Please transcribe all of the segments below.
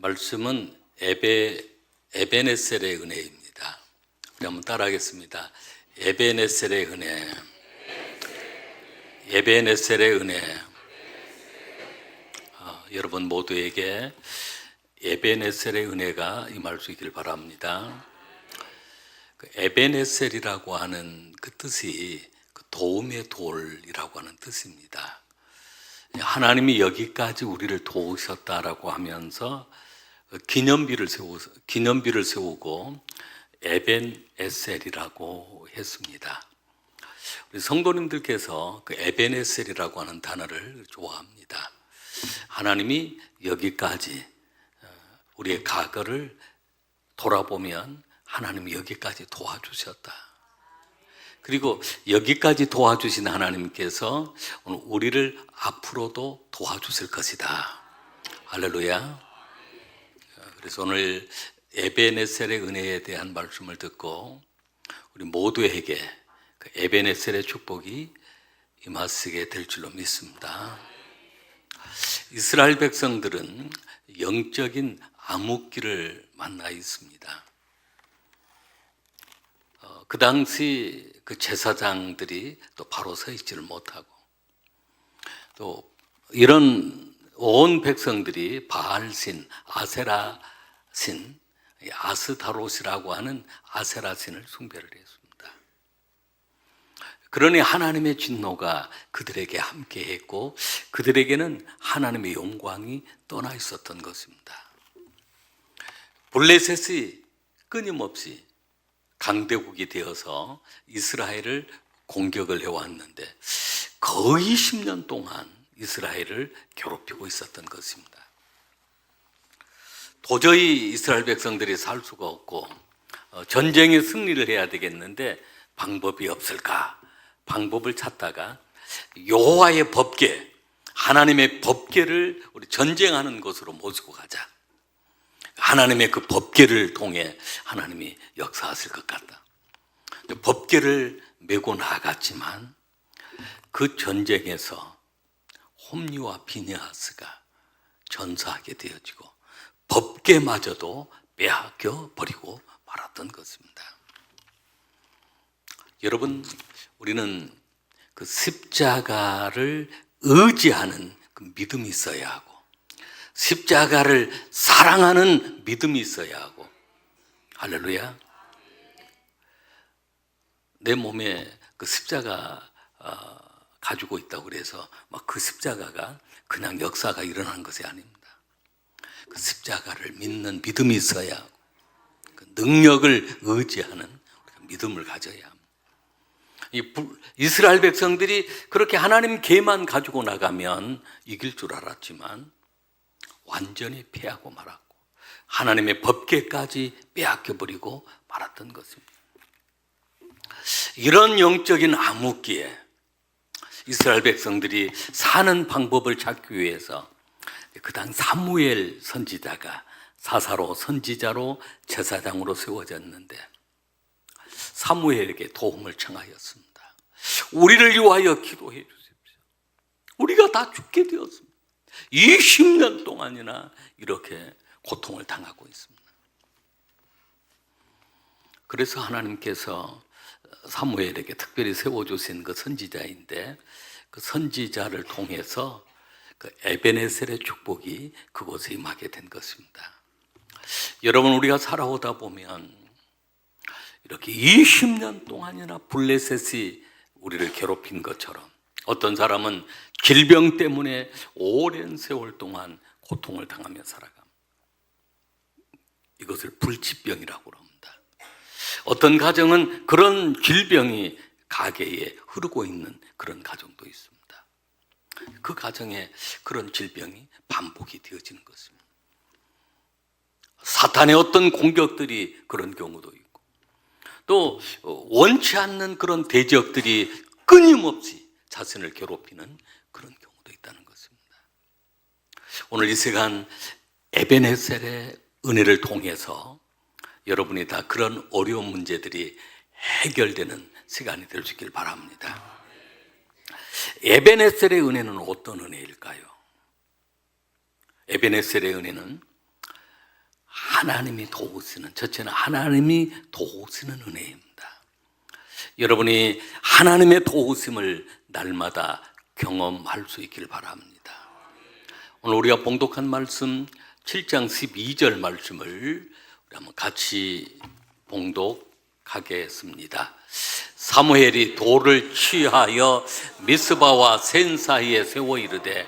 말씀은 에베네셀의 은혜입니다. 우리 한번 따라하겠습니다. 에베네셀의 은혜, 에베네셀의 은혜. 여러분 모두에게 에베네셀의 은혜가 임할 수 있기를 바랍니다. 에베네셀이라고 하는 그 뜻이 도움의 돌이라고 하는 뜻입니다. 하나님이 여기까지 우리를 도우셨다라고 하면서 기념비를 세우고 에벤에셀이라고 했습니다. 우리 성도님들께서 그 에벤에셀이라고 하는 단어를 좋아합니다. 하나님이 여기까지 우리의 과거를 돌아보면 하나님이 여기까지 도와주셨다. 그리고 여기까지 도와주신 하나님께서 오늘 우리를 앞으로도 도와주실 것이다. 할렐루야. 그래서 오늘 에베네셀의 은혜에 대한 말씀을 듣고 우리 모두에게 그 에베네셀의 축복이 임하시게 될 줄로 믿습니다. 이스라엘 백성들은 영적인 암흑기를 만나 있습니다. 그 당시 그 제사장들이 또 바로 서 있지를 못하고 또 이런 온 백성들이 바알신, 아세라신, 아스타롯이라고 하는 아세라신을 숭배를 했습니다. 그러니 하나님의 진노가 그들에게 함께했고 그들에게는 하나님의 영광이 떠나 있었던 것입니다. 블레셋이 끊임없이 강대국이 되어서 이스라엘을 공격을 해왔는데 거의 10년 동안 이스라엘을 괴롭히고 있었던 것입니다. 도저히 이스라엘 백성들이 살 수가 없고 전쟁에 승리를 해야 되겠는데 방법이 없을까? 방법을 찾다가 여호와의 법궤, 하나님의 법궤를 우리 전쟁하는 곳으로 모시고 가자. 하나님의 그 법궤를 통해 하나님이 역사하실 것 같다. 법궤를 메고 나갔지만 그 전쟁에서 홈리와 비느하스가 전사하게 되어지고 법궤마저도 빼앗겨 버리고 말았던 것입니다. 여러분, 우리는 그 십자가를 의지하는 그 믿음이 있어야 하고 십자가를 사랑하는 믿음이 있어야 하고, 할렐루야. 내 몸에 그 십자가 가지고 있다고 그래서 막 그 십자가가 그냥 역사가 일어난 것이 아닙니다. 그 십자가를 믿는 믿음이 있어야 하고 그 능력을 의지하는 믿음을 가져야 합니다. 이스라엘 백성들이 그렇게 하나님 계만 가지고 나가면 이길 줄 알았지만 완전히 패하고 말았고 하나님의 법궤까지 빼앗겨버리고 말았던 것입니다. 이런 영적인 암흑기에 이스라엘 백성들이 사는 방법을 찾기 위해서 그 당 사무엘 선지자가 사사로 선지자로 제사장으로 세워졌는데 사무엘에게 도움을 청하였습니다. 우리를 위하여 기도해 주십시오. 우리가 다 죽게 되었습니다. 20년 동안이나 이렇게 고통을 당하고 있습니다. 그래서 하나님께서 사무엘에게 특별히 세워주신 그 선지자인데 그 선지자를 통해서 그 에베네셀의 축복이 그곳에 임하게 된 것입니다. 여러분, 우리가 살아오다 보면 이렇게 20년 동안이나 블레셋이 우리를 괴롭힌 것처럼 어떤 사람은 질병 때문에 오랜 세월 동안 고통을 당하며 살아갑니다. 이것을 불치병이라고 합니다. 어떤 가정은 그런 질병이 가계에 흐르고 있는 그런 가정도 있습니다. 그 가정에 그런 질병이 반복이 되어지는 것입니다. 사탄의 어떤 공격들이 그런 경우도 있고 또 원치 않는 그런 대적들이 끊임없이 자신을 괴롭히는 그런 경우도 있다는 것입니다. 오늘 이 시간 에베네셀의 은혜를 통해서 여러분이 다 그런 어려운 문제들이 해결되는 시간이 될 수 있길 바랍니다. 에베네셀의 은혜는 어떤 은혜일까요? 에베네셀의 은혜는 하나님이 도우시는, 첫째는 하나님이 도우시는 은혜입니다. 여러분이 하나님의 도우심을 날마다 경험할 수 있길 바랍니다. 오늘 우리가 봉독한 말씀 7장 12절 말씀을 우리 한번 같이 봉독하겠습니다. 사무엘이 돌을 취하여 미스바와 센 사이에 세워 이르되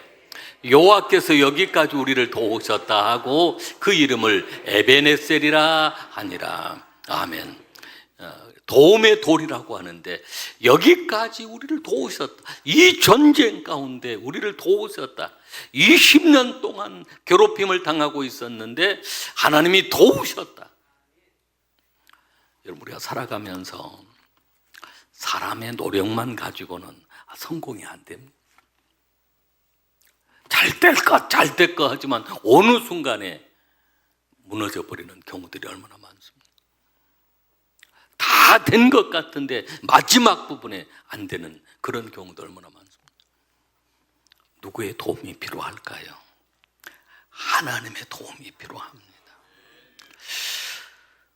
여호와께서 여기까지 우리를 도우셨다 하고 그 이름을 에베네셀이라 하니라. 아멘. 도움의 돌이라고 하는데 여기까지 우리를 도우셨다. 이 전쟁 가운데 우리를 도우셨다. 20년 동안 괴롭힘을 당하고 있었는데 하나님이 도우셨다. 여러분, 우리가 살아가면서 사람의 노력만 가지고는 성공이 안 됩니다. 잘 될 것 하지만 어느 순간에 무너져 버리는 경우들이 얼마나 많습니다. 다 된 것 같은데 마지막 부분에 안 되는 그런 경우도 얼마나 많습니다. 누구의 도움이 필요할까요? 하나님의 도움이 필요합니다.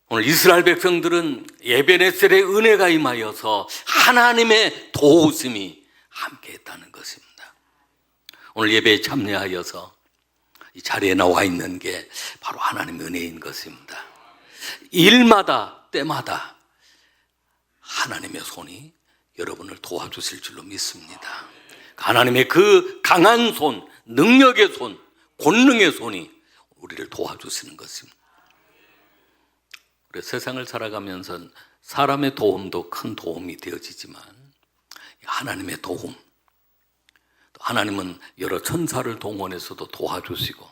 오늘 이스라엘 백성들은 에베네셀의 은혜가 임하여서 하나님의 도우심이 함께했다는 것입니다. 오늘 예배에 참여하여서 이 자리에 나와 있는 게 바로 하나님의 은혜인 것입니다. 일마다 때마다 하나님의 손이 여러분을 도와주실 줄로 믿습니다. 하나님의 그 강한 손, 능력의 손, 권능의 손이 우리를 도와주시는 것입니다. 우리 세상을 살아가면서 사람의 도움도 큰 도움이 되어지지만 하나님의 도움, 하나님은 여러 천사를 동원해서도 도와주시고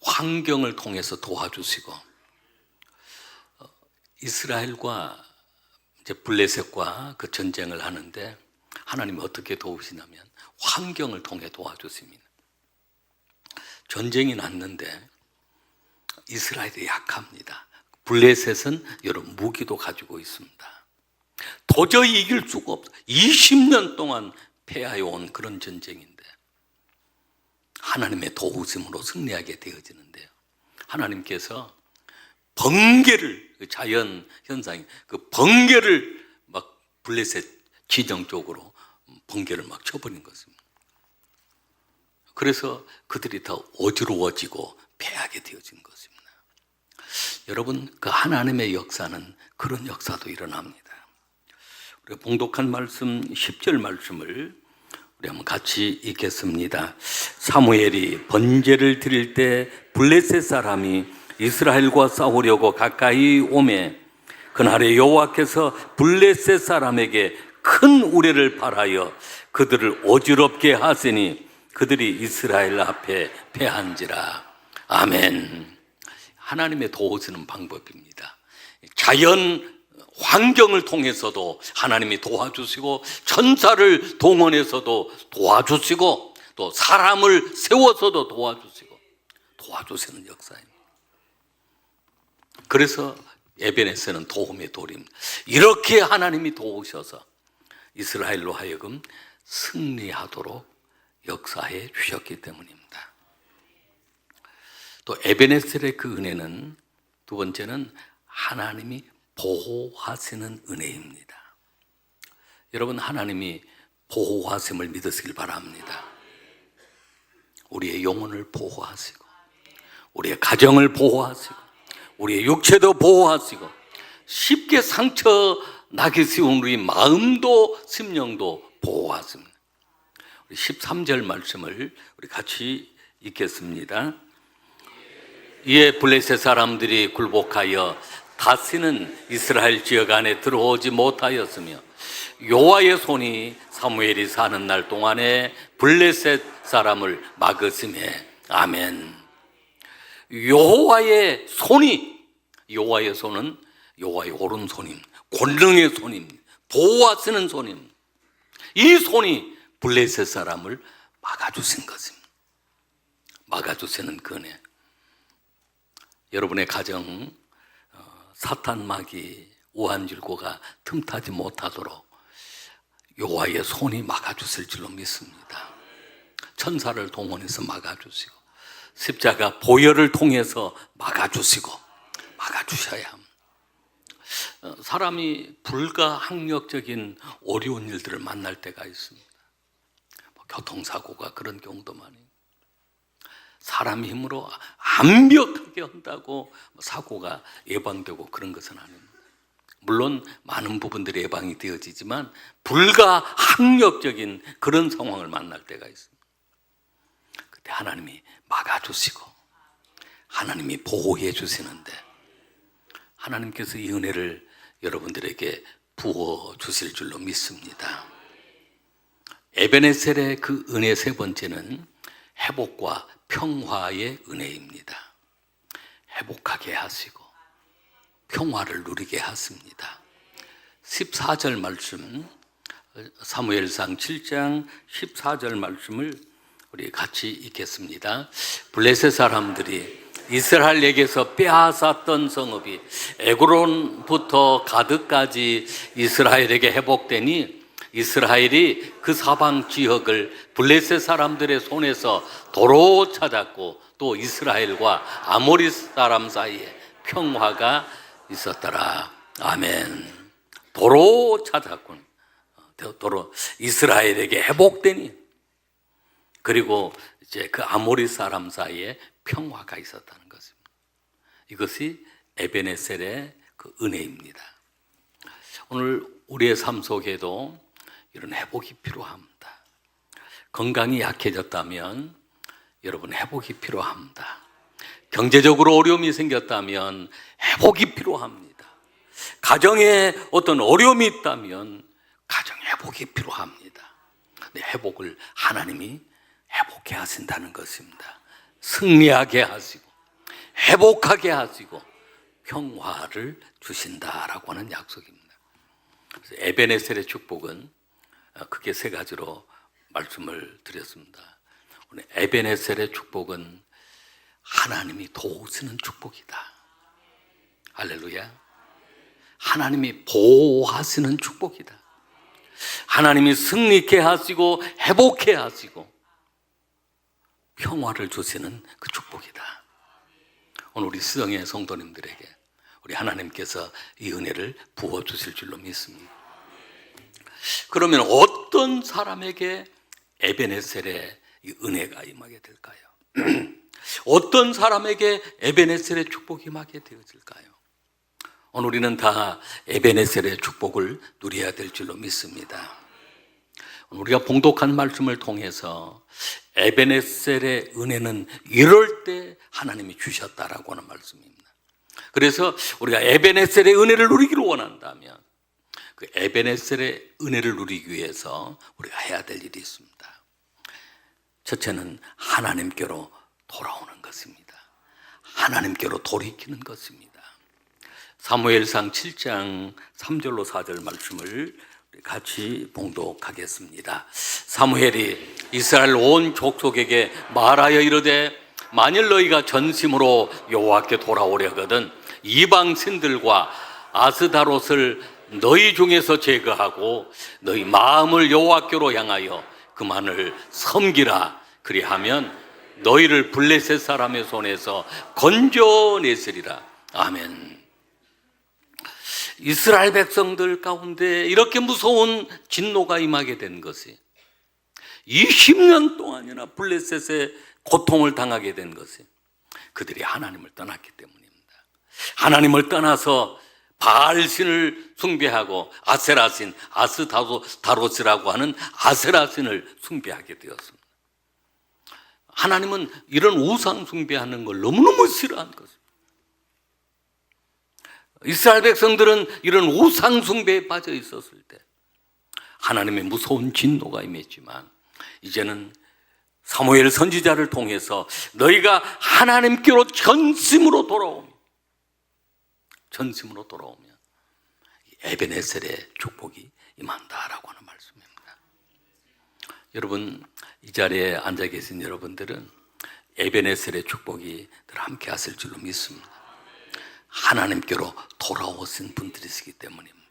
환경을 통해서 도와주시고, 이스라엘과 이제 블레셋과 그 전쟁을 하는데 하나님이 어떻게 도우시냐면 환경을 통해 도와주십니다. 전쟁이 났는데 이스라엘이 약합니다. 블레셋은 여러 무기도 가지고 있습니다. 도저히 이길 수가 없어. 20년 동안 패해온 그런 전쟁인데 하나님의 도우심으로 승리하게 되어지는데요. 하나님께서 번개를, 자연 현상이 그 번개를 막 블레셋 지정 쪽으로 번개를 막 쳐버린 것입니다. 그래서 그들이 더 어지러워지고 패하게 되어진 것입니다. 여러분, 그 하나님의 역사는 그런 역사도 일어납니다. 우리가 봉독한 말씀 10절 말씀을 우리 한번 같이 읽겠습니다. 사무엘이 번제를 드릴 때 블레셋 사람이 이스라엘과 싸우려고 가까이 오매 그날에 여호와께서 블레셋 사람에게 큰 우레를 발하여 그들을 어지럽게 하시니 그들이 이스라엘 앞에 패한지라. 아멘. 하나님의 도우시는 방법입니다. 자연 환경을 통해서도 하나님이 도와주시고 천사를 동원해서도 도와주시고 또 사람을 세워서도 도와주시는 역사입니다. 그래서 에베네셀은 도움의 돌입니다. 이렇게 하나님이 도우셔서 이스라엘로 하여금 승리하도록 역사해 주셨기 때문입니다. 또 에베네셀의 그 은혜는, 두 번째는 하나님이 보호하시는 은혜입니다. 여러분, 하나님이 보호하심을 믿으시길 바랍니다. 우리의 영혼을 보호하시고 우리의 가정을 보호하시고 우리의 육체도 보호하시고 쉽게 상처 나기 쉬운 우리 마음도 심령도 보호하십니다. 우리 13절 말씀을 우리 같이 읽겠습니다. 이에 블레셋 사람들이 굴복하여 다시는 이스라엘 지역 안에 들어오지 못하였으며 여호와의 손이 사무엘이 사는 날 동안에 블레셋 사람을 막으시매. 아멘. 여호와의 손이, 여호와의 손은 여호와의 오른손임, 권능의 손임, 보호하시는 손임. 이 손이 블레셋 사람을 막아주신 것입니다. 막아주시는 그 은혜. 여러분의 가정 사탄 마귀 우한질고가 틈타지 못하도록 여호와의 손이 막아주실 줄로 믿습니다. 천사를 동원해서 막아주시고 십자가 보혈을 통해서 막아주시고 막아주셔야 합니다. 사람이 불가항력적인 어려운 일들을 만날 때가 있습니다. 교통사고가 그런 경우도 많아요. 사람 힘으로 완벽하게 한다고 사고가 예방되고 그런 것은 아닙니다. 물론 많은 부분들이 예방이 되어지지만 불가항력적인 그런 상황을 만날 때가 있습니다. 그때 하나님이 막아주시고 하나님이 보호해 주시는데 하나님께서 이 은혜를 여러분들에게 부어주실 줄로 믿습니다. 에베네셀의 그 은혜 세 번째는 회복과 평화의 은혜입니다. 회복하게 하시고 평화를 누리게 하십니다. 14절 말씀, 사무엘상 7장 14절 말씀을 우리 같이 읽겠습니다. 블레셋 사람들이 이스라엘에게서 빼앗았던 성읍이 에그론부터 가드까지 이스라엘에게 회복되니 이스라엘이 그 사방 지역을 블레셋 사람들의 손에서 도로 찾았고 또 이스라엘과 아모리 사람 사이에 평화가 있었더라. 아멘. 도로 찾았군. 도로 이스라엘에게 회복되니 그리고 이제 그 아모리 사람 사이에 평화가 있었다는 것입니다. 이것이 에베네셀의 그 은혜입니다. 오늘 우리의 삶 속에도 이런 회복이 필요합니다. 건강이 약해졌다면 여러분 회복이 필요합니다. 경제적으로 어려움이 생겼다면 회복이 필요합니다. 가정에 어떤 어려움이 있다면 가정 회복이 필요합니다. 근데 회복을 하나님이 회복해 하신다는 것입니다. 승리하게 하시고 회복하게 하시고 평화를 주신다라고 하는 약속입니다. 그래서 에베네셀의 축복은 크게 세 가지로 말씀을 드렸습니다. 오늘 에베네셀의 축복은 하나님이 도우시는 축복이다. 할렐루야. 하나님이 보호하시는 축복이다. 하나님이 승리케 하시고 회복케 하시고 평화를 주시는 그 축복이다. 오늘 우리 시성의 성도님들에게 우리 하나님께서 이 은혜를 부어주실 줄로 믿습니다. 그러면 어떤 사람에게 에베네셀의 이 은혜가 임하게 될까요? 어떤 사람에게 에베네셀의 축복이 임하게 되어질까요? 오늘 우리는 다 에베네셀의 축복을 누려야 될 줄로 믿습니다. 우리가 봉독한 말씀을 통해서 에베네셀의 은혜는 이럴 때 하나님이 주셨다라고 하는 말씀입니다. 그래서 우리가 에베네셀의 은혜를 누리기를 원한다면 그 에베네셀의 은혜를 누리기 위해서 우리가 해야 될 일이 있습니다. 첫째는 하나님께로 돌아오는 것입니다. 하나님께로 돌이키는 것입니다. 사무엘상 7장 3절로 4절 말씀을 같이 봉독하겠습니다. 사무엘이 이스라엘 온 족속에게 말하여 이르되 만일 너희가 전심으로 여호와께 돌아오려거든 이방 신들과 아스다롯을 너희 중에서 제거하고 너희 마음을 여호와께로 향하여 그만을 섬기라. 그리하면 너희를 블레셋 사람의 손에서 건져내시리라. 아멘. 이스라엘 백성들 가운데 이렇게 무서운 진노가 임하게 된 것이 20년 동안이나 블레셋의 고통을 당하게 된 것이 그들이 하나님을 떠났기 때문입니다. 하나님을 떠나서 바알신을 숭배하고 아세라신, 아스다롯이라고 하는 아세라신을 숭배하게 되었습니다. 하나님은 이런 우상 숭배하는 걸 너무너무 싫어한 것입니다. 이스라엘 백성들은 이런 우상 숭배에 빠져 있었을 때 하나님의 무서운 진노가 임했지만 이제는 사무엘 선지자를 통해서 너희가 하나님께로 전심으로 돌아오면 에베네셀의 축복이 임한다라고 하는 말씀입니다. 여러분, 이 자리에 앉아 계신 여러분들은 에베네셀의 축복이 늘 함께 하실 줄로 믿습니다. 하나님께로 돌아오신 분들이시기 때문입니다.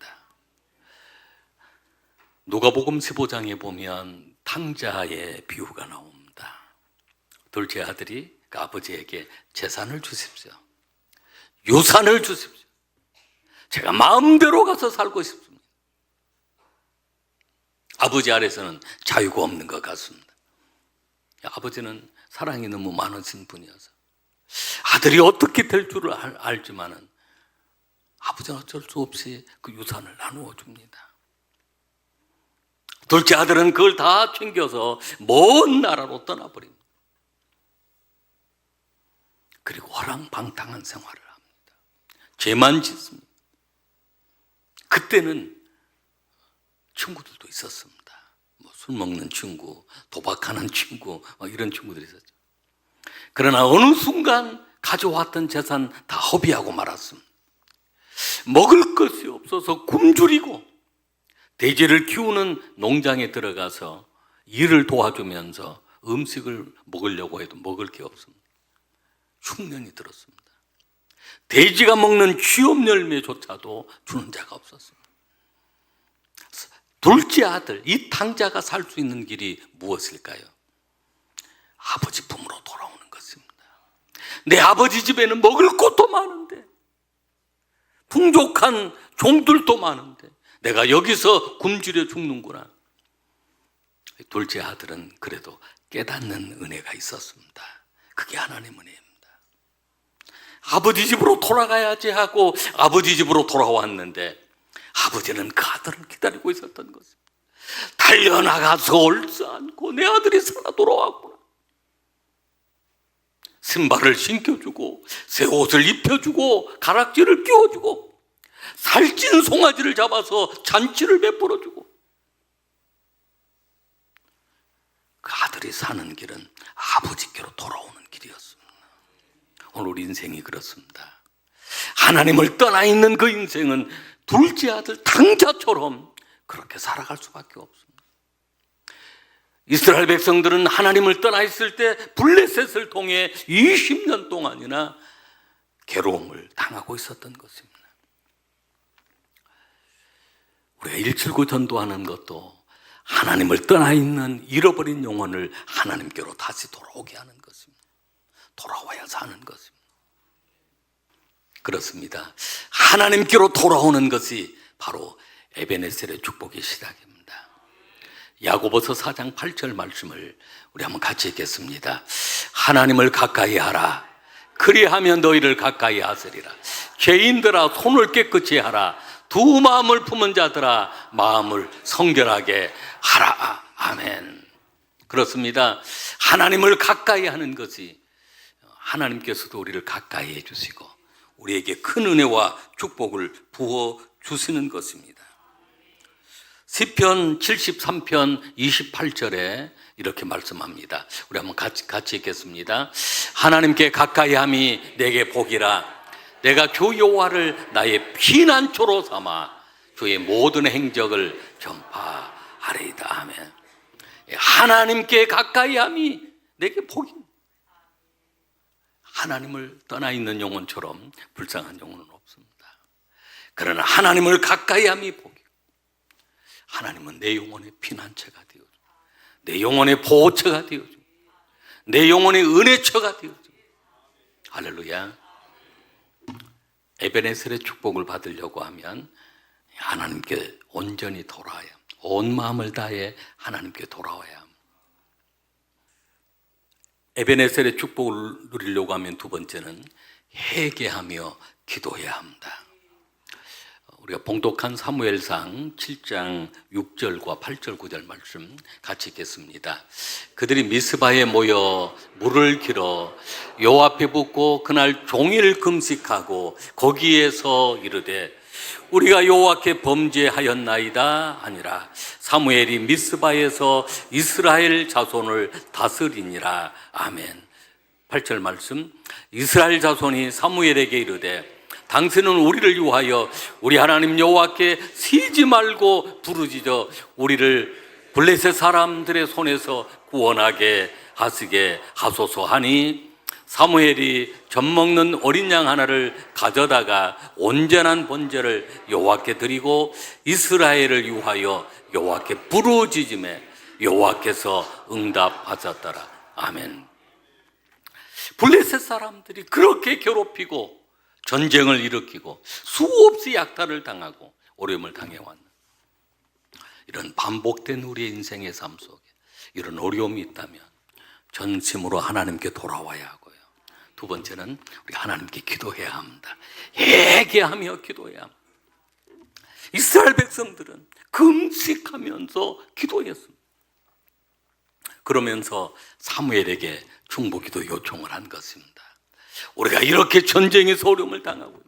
누가복음 15장에 보면 탕자의 비유가 나옵니다. 둘째 아들이 그 아버지에게 재산을 주십시오. 유산을 주십시오. 제가 마음대로 가서 살고 싶습니다. 아버지 아래서는 자유가 없는 것 같습니다. 아버지는 사랑이 너무 많으신 분이어서 아들이 어떻게 될 줄을 알지만은 아버지는 어쩔 수 없이 그 유산을 나누어 줍니다. 둘째 아들은 그걸 다 챙겨서 먼 나라로 떠나버립니다. 그리고 허랑방탕한 생활을 합니다. 죄만 짓습니다. 그때는 친구들도 있었습니다. 술 먹는 친구, 도박하는 친구, 이런 친구들이 있었죠. 그러나 어느 순간 가져왔던 재산 다 허비하고 말았습니다. 먹을 것이 없어서 굶주리고 돼지를 키우는 농장에 들어가서 일을 도와주면서 음식을 먹으려고 해도 먹을 게 없습니다. 흉년이 들었습니다. 돼지가 먹는 쥐업 열매조차도 주는 자가 없었습니다. 둘째 아들, 이 탕자가 살 수 있는 길이 무엇일까요? 아버지 품으로 돌아오는 것입니다. 내 아버지 집에는 먹을 것도 많은데, 풍족한 종들도 많은데 내가 여기서 굶주려 죽는구나. 둘째 아들은 그래도 깨닫는 은혜가 있었습니다. 그게 하나님 은혜입니다. 아버지 집으로 돌아가야지 하고 아버지 집으로 돌아왔는데 아버지는 그 아들을 기다리고 있었던 것입니다. 달려나가서 얼싸안고 내 아들이 살아 돌아왔구나. 신발을 신겨주고 새 옷을 입혀주고 가락지를 끼워주고 살찐 송아지를 잡아서 잔치를 베풀어주고, 그 아들이 사는 길은 아버지께로 돌아오는 길이었습니다. 오늘 우리 인생이 그렇습니다. 하나님을 떠나 있는 그 인생은 둘째 아들 탕자처럼 그렇게 살아갈 수밖에 없습니다. 이스라엘 백성들은 하나님을 떠나 있을 때 블레셋을 통해 20년 동안이나 괴로움을 당하고 있었던 것입니다. 우리가 179 전도하는 것도 하나님을 떠나 있는 잃어버린 영혼을 하나님께로 다시 돌아오게 하는 것입니다. 돌아와야 사는 것입니다. 그렇습니다. 하나님께로 돌아오는 것이 바로 에베네셀의 축복의 시작입니다. 야고보서 4장 8절 말씀을 우리 한번 같이 읽겠습니다. 하나님을 가까이 하라. 그리하면 너희를 가까이 하시리라. 죄인들아 손을 깨끗이 하라. 두 마음을 품은 자들아 마음을 성결하게 하라. 아멘. 그렇습니다. 하나님을 가까이 하는 것이 하나님께서도 우리를 가까이 해주시고 우리에게 큰 은혜와 축복을 부어 주시는 것입니다. 시편 73편 28절에 이렇게 말씀합니다. 우리 한번 같이 읽겠습니다. 하나님께 가까이함이 내게 복이라. 내가 주 여호와를 나의 피난처로 삼아 주의 모든 행적을 전파하리이다. 아멘. 하나님께 가까이함이 내게 복입니다. 하나님을 떠나 있는 영혼처럼 불쌍한 영혼은 없습니다. 그러나 하나님을 가까이함이 복이고, 하나님은 내 영혼의 피난처가 되어주고 내 영혼의 보호처가 되어주고 내 영혼의 은혜처가 되어주고. 할렐루야. 에베네셀의 축복을 받으려고 하면 하나님께 온전히 돌아와야, 온 마음을 다해 하나님께 돌아와야 합니다. 에베네셀의 축복을 누리려고 하면 두 번째는 회개하며 기도해야 합니다. 우리가 봉독한 사무엘상 7장 6절과 8절 9절 말씀 같이 읽겠습니다. 그들이 미스바에 모여 물을 길어 여호와 앞에 붓고 그날 종일 금식하고 거기에서 이르되 우리가 여호와께 범죄하였나이다 아니라 사무엘이 미스바에서 이스라엘 자손을 다스리니라. 아멘. 8절 말씀. 이스라엘 자손이 사무엘에게 이르되 당신은 우리를 위하여 우리 하나님 여호와께 쉬지 말고 부르짖어 우리를 블레셋 사람들의 손에서 구원하게 하시게 하소서 하니 사무엘이 젖먹는 어린 양 하나를 가져다가 온전한 번제를 여호와께 드리고 이스라엘을 위하여 여호와께 부르짖음에 여호와께서 응답하셨더라. 아멘. 블레셋 사람들이 그렇게 괴롭히고 전쟁을 일으키고 수없이 약탈을 당하고 어려움을 당해왔는 이런 반복된 우리의 인생의 삶 속에 이런 어려움이 있다면 전심으로 하나님께 돌아와야 하고요. 두 번째는 우리 하나님께 기도해야 합니다. 회개하며 기도해야 합니다. 이스라엘 백성들은 금식하면서 기도했습니다. 그러면서 사무엘에게 중보기도 요청을 한 것입니다. 우리가 이렇게 전쟁에서 어려움을 당하고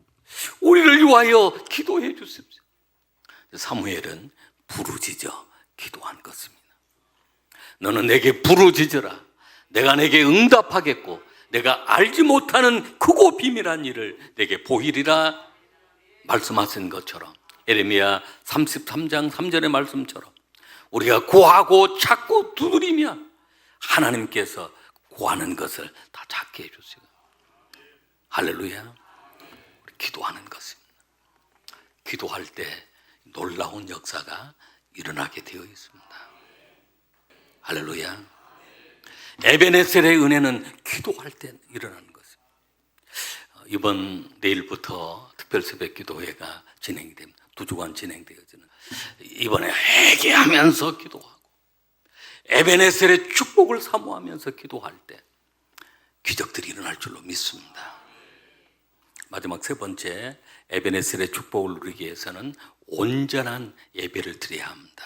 우리를 위하여 기도해 주십시오. 사무엘은 부르짖어 기도한 것입니다. 너는 내게 부르짖어라. 내가 내게 응답하겠고 내가 알지 못하는 크고 비밀한 일을 내게 보이리라 말씀하신 것처럼 예레미야 33장 3절의 말씀처럼 우리가 구하고 찾고 두드리면 하나님께서 구하는 것을 다 찾게 해주시고 할렐루야. 우리 기도하는 것입니다. 기도할 때 놀라운 역사가 일어나게 되어 있습니다. 할렐루야. 에베네셀의 은혜는 기도할 때 일어나는 것입니다. 이번 내일부터 특별 새벽 기도회가 진행이 됩니다. 2주간 진행되어지는 이번에 회개하면서 기도하고 에베네셀의 축복을 사모하면서 기도할 때 기적들이 일어날 줄로 믿습니다. 마지막 세 번째, 에베네셀의 축복을 누리기 위해서는 온전한 예배를 드려야 합니다.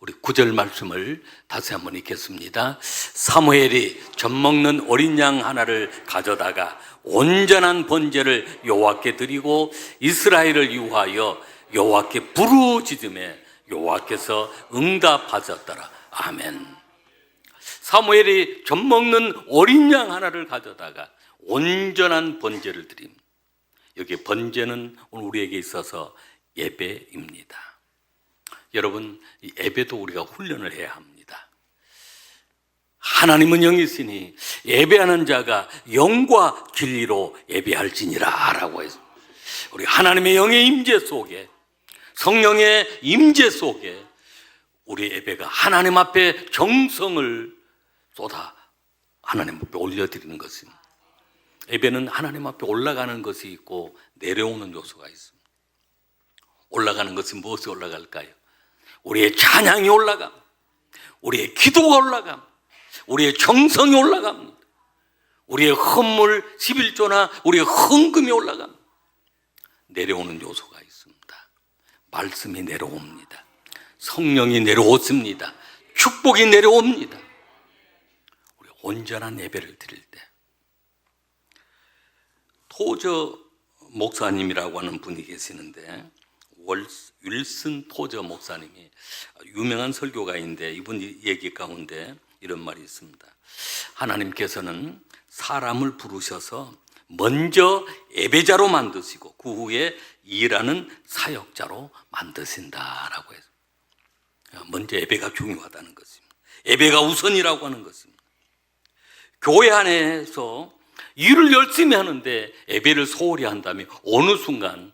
우리 9절 말씀을 다시 한번 읽겠습니다. 사무엘이 젖먹는 어린 양 하나를 가져다가 온전한 번제를 여호와께 드리고 이스라엘을 위하여 여호와께 부르짖음에 여호와께서 응답하셨더라. 아멘. 사무엘이 젖먹는 어린 양 하나를 가져다가 온전한 번제를 드림. 여기 번제는 오늘 우리에게 있어서 예배입니다. 여러분, 이 예배도 우리가 훈련을 해야 합니다. 하나님은 영이시니 예배하는 자가 영과 진리로 예배할지니라 라고 해서 우리 하나님의 영의 임재 속에 성령의 임재 속에 우리 예배가 하나님 앞에 정성을 쏟아 하나님 앞에 올려드리는 것입니다. 예배는 하나님 앞에 올라가는 것이 있고 내려오는 요소가 있습니다. 올라가는 것은 무엇이 올라갈까요? 우리의 찬양이 올라갑니다. 우리의 기도가 올라갑니다. 우리의 정성이 올라갑니다. 우리의 헌물 11조나 우리의 헌금이 올라갑니다. 내려오는 요소가 있습니다. 말씀이 내려옵니다. 성령이 내려오십니다. 축복이 내려옵니다. 우리 온전한 예배를 드릴 때 토저 목사님이라고 하는 분이 계시는데 윌슨 토저 목사님이 유명한 설교가인데 이분 얘기 가운데 이런 말이 있습니다. 하나님께서는 사람을 부르셔서 먼저 예배자로 만드시고 그 후에 일하는 사역자로 만드신다라고 해서 먼저 예배가 중요하다는 것입니다. 예배가 우선이라고 하는 것입니다. 교회 안에서 일을 열심히 하는데 예배를 소홀히 한다면 어느 순간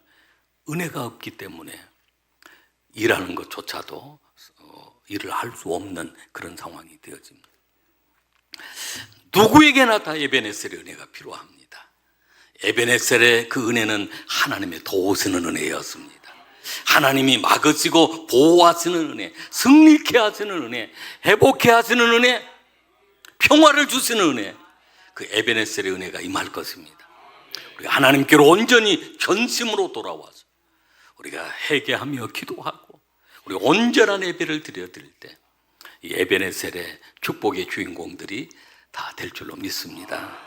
은혜가 없기 때문에 일하는 것조차도 일을 할 수 없는 그런 상황이 되어집니다. 누구에게나 다 에베네셀의 은혜가 필요합니다. 에베네셀의 그 은혜는 하나님의 도우시는 은혜였습니다. 하나님이 막으시고 보호하시는 은혜, 승리케 하시는 은혜, 회복케 하시는 은혜, 평화를 주시는 은혜, 그 에베네셀의 은혜가 임할 것입니다. 우리 하나님께로 온전히 전심으로 돌아와서 우리가 회개하며 기도하고 우리 온전한 예배를 드릴 때 이 에베네셀의 축복의 주인공들이 다 될 줄로 믿습니다.